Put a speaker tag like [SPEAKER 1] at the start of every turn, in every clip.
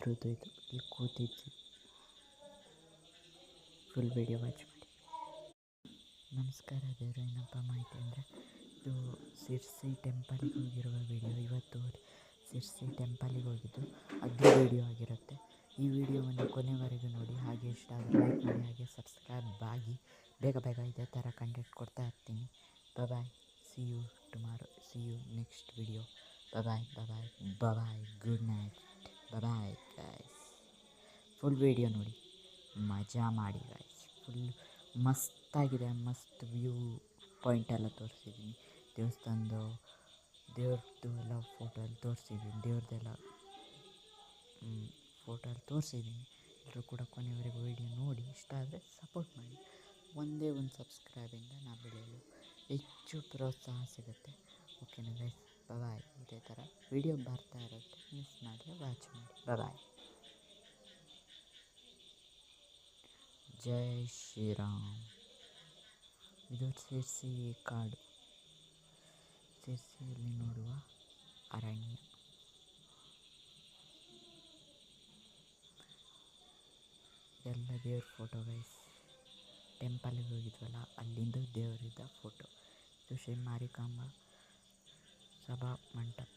[SPEAKER 1] ದೇವ್ರದ್ದು ಇದು ಇಲ್ಲಿ ಕೂತಿದ್ವಿ. ಫುಲ್ ವಿಡಿಯೋ ವಾಚ್ ಮಾಡಿ. ನಮಸ್ಕಾರ. ದೇವರು ಏನಪ್ಪ ಮಾಹಿತಿ ಅಂದರೆ ಇದು ಶಿರ್ಸಿ ಟೆಂಪಲಿಗೆ ಹೋಗಿರುವ ವಿಡಿಯೋ. ಇವತ್ತು ಶಿರ್ಸಿ ಟೆಂಪಲಿಗೆ ಹೋಗಿದ್ದು ಅದು ವಿಡಿಯೋ ಆಗಿರುತ್ತೆ. ಈ ವಿಡಿಯೋವನ್ನು ಕೊನೆವರೆಗೂ ನೋಡಿ. ಹಾಗೆ ಇಷ್ಟ ಆದರೆ ಲೈಕ್ ಮಾಡಿ, ಹಾಗೆ ಸಬ್ಸ್ಕ್ರೈಬ್ ಆಗಿ. ಬೇಗ ಬೇಗ ಇದೇ ಥರ ಕಂಟೆಂಟ್ ಕೊಡ್ತಾ ಇರ್ತೀನಿ. Bye. See you tomorrow. See you next video. Bye. Good night. Bye guys. Full video ನೋಡಿ, ಮಜಾ ಮಾಡಿ ಗೈಸ್. ಫುಲ್ ಮಸ್ತಾಗಿದೆ. ಮಸ್ತ್ ವ್ಯೂ ಪಾಯಿಂಟ್ ಎಲ್ಲ ತೋರಿಸಿದ್ದೀನಿ. ದೇವಸ್ಥಾನದ್ದು ದೇವ್ರದ್ದು ಎಲ್ಲ ಫೋಟೋ ಎಲ್ಲ ತೋರಿಸಿದ್ದೀನಿ. ದೇವ್ರದ್ದೆಲ್ಲ ಫೋಟೋ ಎಲ್ಲ ತೋರಿಸಿದ್ದೀನಿ. ಎಲ್ಲರೂ ಕೂಡ ಕೊನೆಯವರೆಗೂ ವಿಡಿಯೋ ನೋಡಿ. ಇಷ್ಟ ಆದರೆ ಸಪೋರ್ಟ್ ಮಾಡಿ. ಒಂದೇ ಒಂದು ಸಬ್ಸ್ಕ್ರೈಬಿಂದ ನಾ ಬೆಳೆಯಲು ಹೆಚ್ಚು ಪ್ರೋತ್ಸಾಹ ಸಿಗುತ್ತೆ. ಓಕೆನಾ ಗೈಸ್? ಬಾಯ್. ಇದೇ ಥರ ವಿಡಿಯೋ ಬರ್ತಾ ಇರುತ್ತೆ, ಮಿಸ್ ಮಾಡದೆ ವಾಚ್ ಮಾಡಿ. ಬಾಯ್. ಜೈ ಶ್ರೀರಾಮ್. ಇದು ಶಿರ್ಸಿ ಕಾಡು, ಶಿರ್ಸಿಯಲ್ಲಿ ನೋಡುವ ಅರಣ್ಯ. ಎಲ್ಲ ದೇವ್ರ ಫೋಟೋ ಗೈಸ್. ಟೆಂಪಲ್ಗೆ ಹೋಗಿದ್ವಲ್ಲ, ಅಲ್ಲಿಂದ ದೇವರಿದ್ದ ಫೋಟೋ. ಇದು ಶ್ರೀ ಮಾರಿಕಾಂಬ ಸಭಾ ಮಂಟಪ.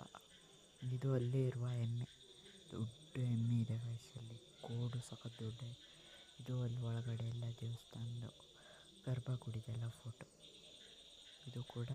[SPEAKER 1] ಇದು ಅಲ್ಲೇ ಇರುವ ಎಮ್ಮೆ. ದೊಡ್ಡ ಎಮ್ಮೆ ಇದೆ ಗೈಸ್. ಅಲ್ಲಿ ಕೋಡು ಸಖತ್ ದೊಡ್ಡ. ಇದು ಅಲ್ಲಿ ಒಳಗಡೆ ಎಲ್ಲ ದೇವಸ್ಥಾನದ ಗರ್ಭಗುಡಿದೆಲ್ಲ ಫೋಟೋ. ಇದು ಕೂಡ